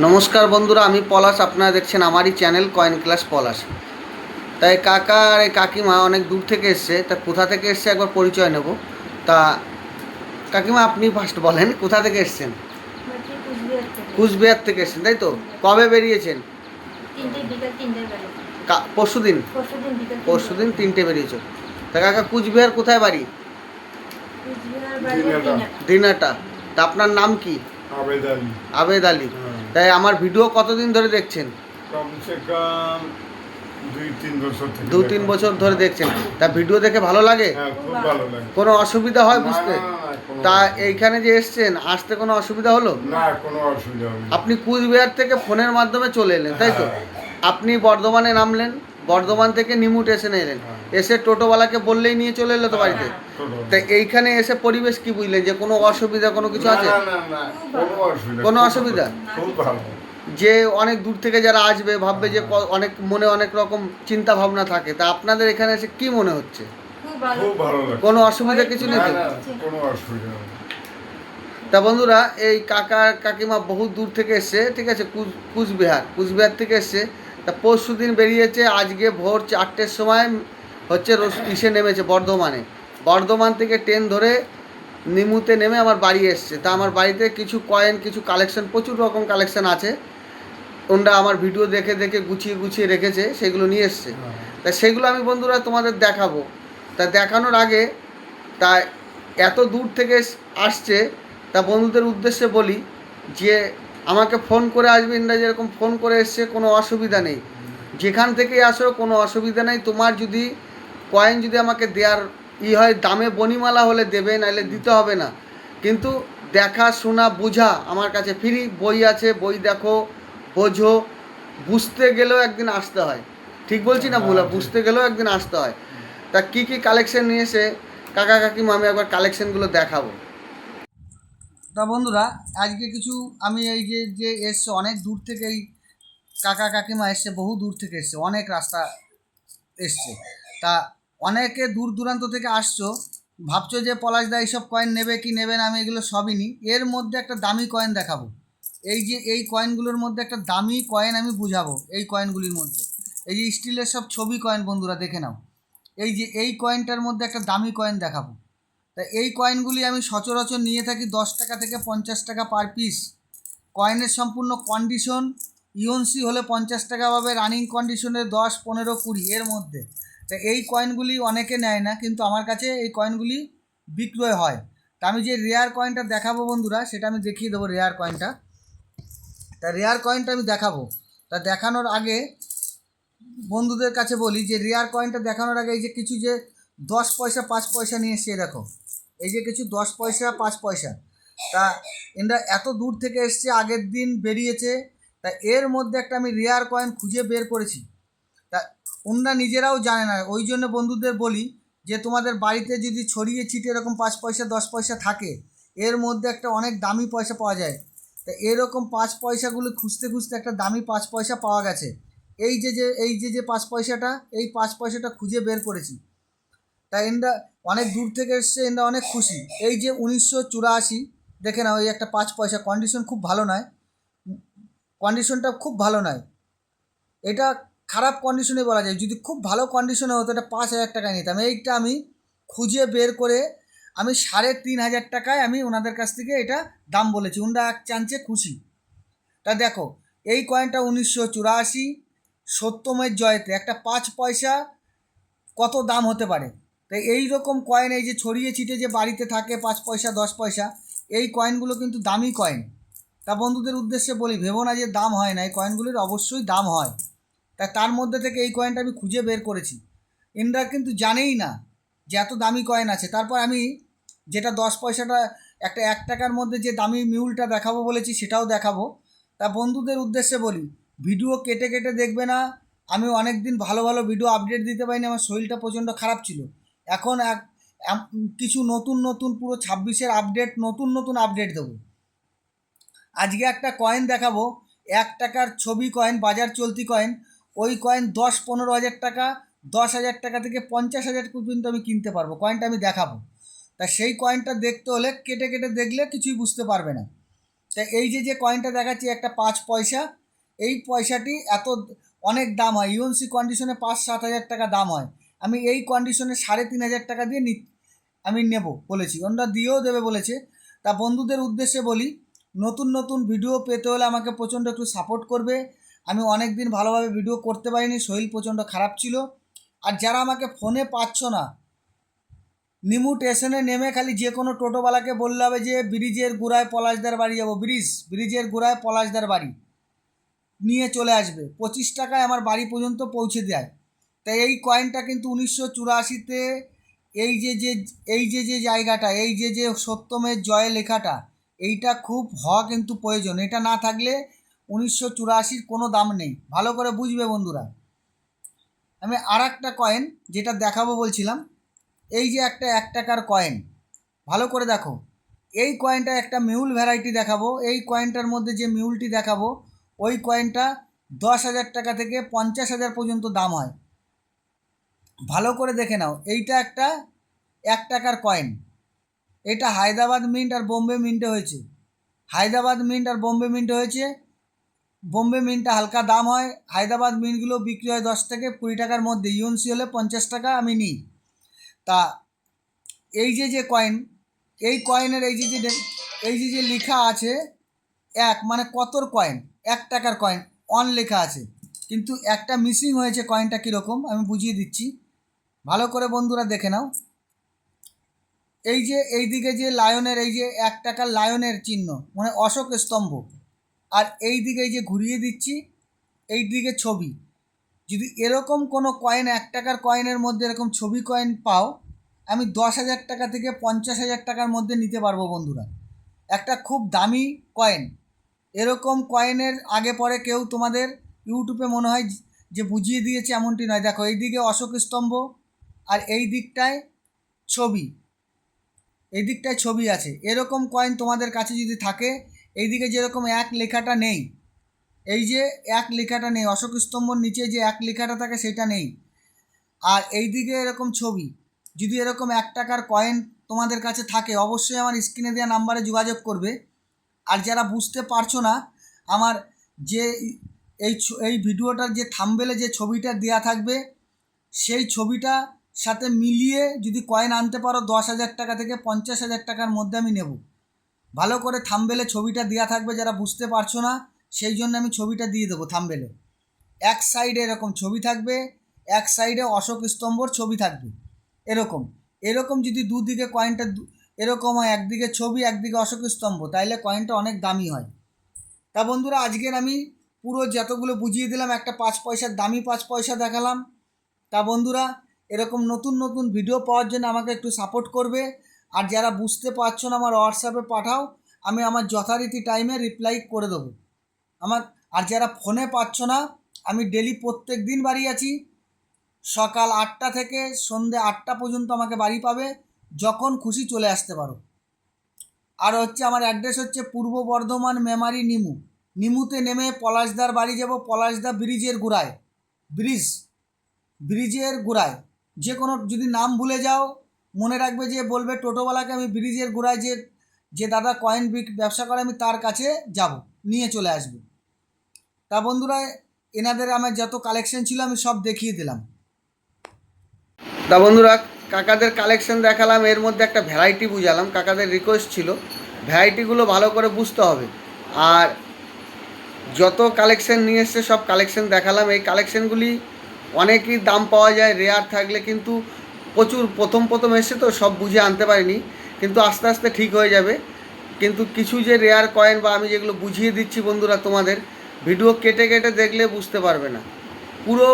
নমস্কার বন্ধুরা, আমি পলাশ। আপনারা দেখছেন আমারই চ্যানেল কয়েন ক্লাস পলাশ। তাই কাকা আর এই কাকিমা অনেক দূর থেকে এসছে, তা কোথা থেকে এসছে একবার পরিচয় নেব। তা কাকিমা, আপনি ফার্স্ট বলেন কোথা থেকে এসছেন? কুচবিহার থেকে এসছেন, তাই তো? কবে বেরিয়েছেন? পরশু দিন। পরশু দিন 3টে বেরিয়েছ। তা কাকা, কুচবিহার কোথায় বাড়ি? দিনাটা। তা আপনার নাম কি? আবেদ আলী। আবেদ আলী। তাই আমার ভিডিও কতদিন ধরে দেখছেন? কমসে কম 2-3 বছর থেকে 2-3 বছর ধরে দেখছেন। তা ভিডিও দেখে ভালো লাগে? হ্যাঁ, খুব ভালো লাগে। কোনো অসুবিধা হয় বুঝতে? কোনো তা এইখানে যে এসছেন, আসতে কোনো অসুবিধা হলো? না, কোনো অসুবিধা হবে না। আপনি কুচবিহার থেকে ফোনের মাধ্যমে চলে এলেন, তাই তো? হ্যাঁ। আপনি বর্ধমানে নামলেন, বর্ধমান থেকে নিমু স্টেশনে এলেন, এসে টোটোওয়ালাকে বললেই নিয়ে চলে এলো তো বাড়িতে। তা এইখানে এসে পরিবেশ কি বুঝলেন, যে কোনো অসুবিধা কোনো কিছু আছে? না, কোনো অসুবিধা? খুব ভালো। যে অনেক দূর থেকে যারা আসবে ভাববে যে অনেক মনে অনেক রকম চিন্তা ভাবনা থাকে, তা আপনাদের এখানে এসে কি মনে হচ্ছে? খুব ভালো লাগে। কোনো অসুবিধা কিছু নেই তো? কোনো অসুবিধা নেই। তা বন্ধুরা, এই কাকা কাকিমা বহু দূর থেকে এসছে, ঠিক আছে? কুচবিহার থেকে এসছে। তা পরশু দিন বেরিয়েছে, আজকে ভোর 4টের সময় হচ্ছে ইসে নেমেছে বর্ধমান থেকে ট্রেন ধরে নিমুতে নেমে আমার বাড়ি এসছে। তা আমার বাড়িতে কিছু কয়েন, কিছু কালেকশন, প্রচুর রকম কালেকশন আছে। ওনরা আমার ভিডিও দেখে দেখে গুছিয়ে রেখেছে, সেগুলো নিয়ে এসছে। তা সেগুলো আমি বন্ধুরা তোমাদের দেখাবো। তা দেখানোর আগে, তা এত দূর থেকে আসছে, তা বন্ধুদের উদ্দেশ্যে বলি যে আমাকে ফোন করে আসবে, ইন্দ্রা যেরকম ফোন করে এসছে, কোনো অসুবিধা নেই। যেখান থেকেই আসো কোনো অসুবিধা নেই। তোমার যদি কয়েন যদি আমাকে দেওয়ার হয়, দামে বনিমালা হলে দেবে, নাহলে দিতে হবে না। কিন্তু দেখা শোনা বোঝা আমার কাছে ফ্রি। বই আছে, বই দেখো, বোঝো। বুঝতে গেলেও একদিন আসতে হয়। ঠিক বলছি না ভুল? বুঝতে গেলেও একদিন আসতে হয়। তা কী কী কালেকশন নিয়ে এসে কাকা কাকিমা আমি একবার কালেকশনগুলো দেখাবো। তা বন্ধুরা, আজকে কিছু আমি এই যে এসছে অনেক দূর থেকে, এই কাকা কাকিমা এসছে, বহু দূর থেকে এসছে, অনেক রাস্তা এসছে। তা অনেকে দূর দূরান্ত থেকে আসছো, ভাবছো যে পলাশদা এইসব কয়েন নেবে কি নেবে না। আমি এগুলো সবই নিই। এর মধ্যে একটা দামি কয়েন দেখাবো। এই কয়েনগুলোর মধ্যে একটা দামি কয়েন আমি বুঝাবো। এই কয়েনগুলির মধ্যে এই যে স্টিলের সব ছবি কয়েন, বন্ধুরা দেখে নাও। এই কয়েনটার মধ্যে একটা দামি কয়েন দেখাবো। তা এই কয়েনগুলি আমি সচরাচর নিয়ে থাকি 10 টাকা থেকে 50 টাকা পার পিস। কয়েনের সম্পূর্ণ কন্ডিশন, ইউএনসি হলে 50 টাকা পাবে, রানিং কন্ডিশনে 10, 15, 20 এর মধ্যে। তা এই কয়েনগুলি অনেকে নেয় না, কিন্তু আমার কাছে এই কয়েনগুলি বিক্রয় হয়। তা আমি যে রেয়ার কয়েনটা দেখাবো বন্ধুরা, সেটা আমি দেখিয়ে দেবো রেয়ার কয়েনটা। তা রেয়ার কয়েনটা আমি দেখাবো। তা দেখানোর আগে বন্ধুদের কাছে বলি যে রেয়ার কয়েনটা দেখানোর আগে এই যে কিছু যে 10 পয়সা 5 পয়সা নিয়ে এসছে, দেখো। এই যে কিছু 10 পয়সা 5 পয়সা। তা এরা এত দূর থেকে এসছে, আগের দিন বেরিয়েছে। তা এর মধ্যে একটা আমি রেয়ার কয়েন খুঁজে বের করেছি। তা ওনারা নিজেরাও জানে না, ওই জন্য বন্ধুদের বলি যে তোমাদের বাড়িতে যদি ছড়িয়ে ছিটিয়ে এরকম 5 পয়সা 10 পয়সা থাকে, এর মধ্যে একটা অনেক দামি পয়সা পাওয়া যায়। তা এরকম 5 পয়সাগুলো খুঁজতে খুঁজতে একটা দামি 5 পয়সা পাওয়া গেছে। এই যে 5 পয়সাটা, এই 5 পয়সাটা খুঁজে বের করেছি। তাই এনরা অনেক দূর থেকে এসছে, এনরা অনেক খুশি। এই যে 1984, দেখে নাও, এই একটা 5 পয়সা, কন্ডিশন খুব ভালো নয়, কন্ডিশনটা খুব ভালো নয়। এটা খারাপ কন্ডিশনে বলা যায়। যদি খুব ভালো কন্ডিশনে হতো, এটা 5,000 টাকায় নিতাম। এইটা আমি খুঁজে বের করে আমি 3,500 টাকায় আমি ওনাদের কাছ থেকে এটা দাম বলেছি। ওনারা এক চান্সে খুশি। তা দেখো, এই কয়েনটা 1984, সত্যমের জয়তে একটা 5 পয়সা কত দাম হতে পারে। তাই এই রকম কয়েন, এই যে ছড়িয়ে ছিটিয়ে যে বাড়িতে থাকে 5 পয়সা 10 পয়সা, এই কয়েনগুলো কিন্তু দামি কয়েন। তা বন্ধুদের উদ্দেশ্যে বলি, ভেবো না যে দাম হয় না, এই কয়েনগুলির অবশ্যই দাম হয়। তার মধ্যে থেকে এই কয়েনটা আমি খুঁজে বের করেছি। এনরা কিন্তু জানেই না যে এত দামি কয়েন আছে। তারপর আমি যেটা 10 পয়সাটা, একটা 1 টাকার মধ্যে যে দামি মিউলটা দেখাবো বলেছি, সেটাও দেখাবো। তা বন্ধুদের উদ্দেশ্যে বলি, ভিডিও কেটে কেটে দেখবে না। আমি অনেক দিন ভালো ভালো ভিডিও আপডেট দিতে পারিনি, আমার শরীরটা প্রচণ্ড খারাপ ছিল। এখন কিছু নতুন নতুন পুরো 26-এর আপডেট, নতুন নতুন আপডেট দেবো। আজকে একটা কয়েন দেখাবো, 1 টাকার ছবি কয়েন, বাজার চলতি কয়েন। ওই কয়েন 10-15 হাজার টাকা, 10,000 টাকা থেকে 50,000 পর্যন্ত আমি কিনতে পারবো। কয়েনটা আমি দেখাবো। তা সেই কয়েনটা দেখতে হলে কেটে কেটে দেখলে কিছুই বুঝতে পারবে না। তা এই যে কয়েনটা দেখাচ্ছি একটা 5 পয়সা, এই পয়সাটি এত অনেক দাম হয়, ইউএনসি কন্ডিশনে 5-7 হাজার টাকা দাম হয়। আমি এই কন্ডিশনে 3,500 টাকা দিয়ে আমি নেব বলেছি, ওনারা দিয়েও দেবে বলেছে। তা বন্ধুদের উদ্দেশ্যে বলি, নতুন নতুন ভিডিও পেতে হলে আমাকে প্রচণ্ড একটু সাপোর্ট করবে। আমি অনেক দিন ভালোভাবে ভিডিও করতে পারিনি, শরীর প্রচণ্ড খারাপ ছিল। আর যারা আমাকে ফোনে পাচ্ছ না, নিমু স্টেশনে নেমে খালি যে কোনো টোটোওয়ালাকে বললে হবে যে ব্রিজের গোড়ায় পলাশদার বাড়ি যাবো, ব্রিজের গোড়ায় পলাশদার বাড়ি, নিয়ে চলে আসবে। 25 টাকায় আমার বাড়ি পর্যন্ত পৌঁছে দেয়। তাই এই কয়েনটা কিন্তু 1984-তে এই যে জায়গাটা, এই যে সত্যমের জয় লেখাটা, এইটা খুব হওয়া কিন্তু প্রয়োজন। এটা না থাকলে 1984 কোনো দাম নেই, ভালো করে বুঝবে বন্ধুরা। আমি আর একটা কয়েন যেটা দেখাবো বলছিলাম, এই যে একটা 1 টাকার কয়েন, ভালো করে দেখো। এই কয়েনটা একটা মিউল ভ্যারাইটি দেখাবো। এই কয়েনটার মধ্যে যে মিউলটি দেখাবো, ওই কয়েনটা 10,000 টাকা থেকে 50,000 পর্যন্ত দাম হয়। ভালো করে দেখে নাও। এইটা একটা 1 টাকার কয়েন, এটা হায়দ্রাবাদ মিন্ট আর বোম্বে মিন্টে হয়েছে। হায়দ্রাবাদ মিন্ট আর বোম্বে মিন্টে হয়েছে। বোম্বে মিন্টটা হালকা দাম হয়, হায়দ্রাবাদ মিন্টগুলো বিক্রি হয় 10 থেকে 20 টাকার মধ্যে, ইউএনসি হলে 50 টাকা আমি নিই। তা এই যে কয়েন, এই কয়েনের এই যে লেখা আছে এক, মানে কতর কয়েন, 1 টাকার কয়েন অন লেখা আছে, কিন্তু একটা মিসিং হয়েছে। কয়েনটা কীরকম আমি বুঝিয়ে দিচ্ছি, ভালো করে বন্ধুরা দেখে নাও। এই যে এইদিকে যে লায়নের, এই যে 1 টাকার লায়নের চিহ্ন, মানে অশোক স্তম্ভ, আর এই দিকে এই যে ঘুরিয়ে দিচ্ছি, এই দিকে ছবি। যদি এরকম কোনো কয়েন 1 টাকার কয়েনের মধ্যে এরকম ছবি কয়েন পাও, আমি 10,000 টাকা থেকে 50,000 টাকার মধ্যে নিতে পারবো বন্ধুরা। একটা খুব দামি কয়েন। এরকম কয়েনের আগে পরে কেউ তোমাদের ইউটিউবে মনে হয় যে বুঝিয়ে দিয়েছে এমনটি নয়। দেখো এইদিকে অশোক স্তম্ভ, আর এই দিকটায় ছবি, এই দিকটায় ছবি আছে। এরকম কয়েন তোমাদের কাছে যদি থাকে, এইদিকে যেরকম 1 লেখাটা নেই, এই যে 1 লেখাটা নেই, অশোক স্তম্ভর নিচে যে 1 লেখাটা থাকে সেটা নেই, আর এই দিকে এরকম ছবি, যদি এরকম 1 টাকার কয়েন তোমাদের কাছে থাকে, অবশ্যই আমার স্ক্রিনে দেওয়া নাম্বারে যোগাযোগ করবে। আর যারা বুঝতে পারছো না, আমার যে এই ভিডিওটার যে থাম্বনেলে যে ছবিটা দেওয়া থাকবে, সেই ছবিটা সাথে মিলিয়ে যদি কয়েন আনতে পারো 10,000 টাকা থেকে 50,000 টাকার মধ্যে আমি নেব। ভালো করে থাম্বনেলে ছবিটা দেওয়া থাকবে, যারা বুঝতে পারছো না সেই জন্য আমি ছবিটা দিয়ে দেবো থাম্বনেলে। এক সাইডে এরকম ছবি থাকবে, এক সাইডে অশোক স্তম্ভর ছবি থাকবে। এরকম যদি দুদিকে কয়েনটা এরকম হয়, একদিকে ছবি একদিকে অশোক স্তম্ভ, তাইলে কয়েনটা অনেক দামি হয়। তা বন্ধুরা, আজকের আমি পুরো যতগুলো বুঝিয়ে দিলাম, একটা 5 পয়সার দামি 5 পয়সা দেখালাম। তা বন্ধুরা, এরকম নতুন নতুন ভিডিও পাওয়ার জন্য আমাকে একটু সাপোর্ট করবে। আর যারা বুঝতে পারছো না, আমার হোয়াটসঅ্যাপে পাঠাও, আমি আমার যথারীতি টাইমে রিপ্লাই করে দেবো। আর যারা ফোনে পাচ্ছ না, আমি ডেলি প্রত্যেক দিন বাড়ি আছি, সকাল 8টা থেকে সন্ধ্যে 8টা পর্যন্ত আমাকে বাড়ি পাবে, যখন খুশি চলে আসতে পারো। আর হচ্ছে আমার অ্যাড্রেস হচ্ছে পূর্ব বর্ধমান মেমারি নিমুতে নেমে পলাশদার বাড়ি যাব, পলাশদা ব্রিজের গোড়ায়। যে কোনো যদি নাম ভুলে যাও, মনে রাখবে যে বলবে টোটোওয়ালাকে আমি ব্রিজের গোড়ায় যে দাদা কয়েন ব্যবসা করে, আমি তার কাছে যাব, নিয়ে চলে আসবে। তা বন্ধুরা, এনাদের আমার যত কালেকশন ছিল আমি সব দেখিয়ে দিলাম। তা বন্ধুরা, কাকাদের কালেকশন দেখালাম, এর মধ্যে একটা ভ্যারাইটি বুঝালাম। কাকাদের রিকোয়েস্ট ছিল ভ্যারাইটিগুলো ভালো করে বুঝতে হবে। আর যত কালেকশন নিয়ে এসছে সব কালেকশন দেখালাম। এই কালেকশনগুলি অনেকই দাম পাওয়া যায় রেয়ার থাকলে, কিন্তু প্রচুর প্রথম এসছে তো সব বুঝে আনতে পারিনি, কিন্তু আস্তে আস্তে ঠিক হয়ে যাবে। কিন্তু কিছু যে রেয়ার কয়েন বা আমি যেগুলো বুঝিয়ে দিচ্ছি বন্ধুরা, তোমাদের ভিডিও কেটে কেটে দেখলে বুঝতে পারবে না, পুরো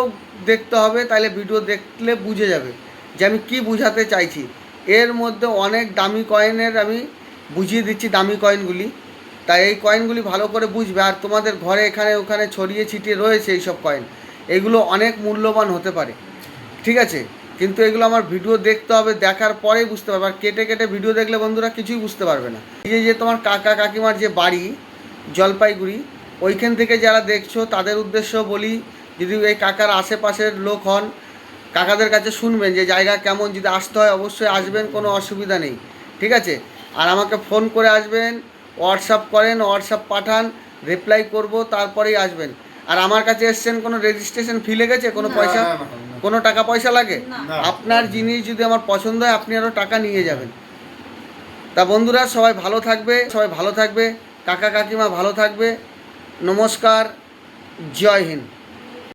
দেখতে হবে, তাহলে ভিডিও দেখলে বুঝে যাবে যে আমি কি বুঝাতে চাইছি। এর মধ্যে অনেক দামি কয়েনের আমি বুঝিয়ে দিচ্ছি, দামি কয়েনগুলি। তাই এই কয়েনগুলি ভালো করে বুঝবে। আর তোমাদের ঘরে এখানে ওখানে ছড়িয়ে ছিটিয়ে রয়েছে এইসব কয়েন, এগুলো অনেক মূল্যবান হতে পারে, ঠিক আছে? কিন্তু এগুলো আমার ভিডিও দেখতে হবে, দেখার পরেই বুঝতে পারবে। আর কেটে কেটে ভিডিও দেখলে বন্ধুরা কিছুই বুঝতে পারবে না। এই যে তোমার কাকা কাকিমার যে বাড়ি জলপাইগুড়ি, ওইখান থেকে যারা দেখছো তাদের উদ্দেশ্য বলি, যদি এই কাকার আশেপাশের লোক হন, কাকাদের কাছে শুনবেন যে জায়গা কেমন, যদি আসতে হয় অবশ্যই আসবেন, কোনো অসুবিধা নেই, ঠিক আছে? আর আমাকে ফোন করে আসবেন, হোয়াটসঅ্যাপ করেন, হোয়াটসঅ্যাপ পাঠান, রিপ্লাই করব, তারপরেই আসবেন। আর আমার কাছে এসছেন, কোনো রেজিস্ট্রেশন ফি লেগেছে, কোনো পয়সা, না, না, না। কোনো টাকা পয়সা লাগে? না। না। আপনার জিনিস যদি আমার পছন্দ হয় আপনি আরও টাকা নিয়ে যাবেন। তা বন্ধুরা সবাই ভালো থাকবে, কাকা কাকিমা ভালো থাকবে। নমস্কার, জয় হিন্দ।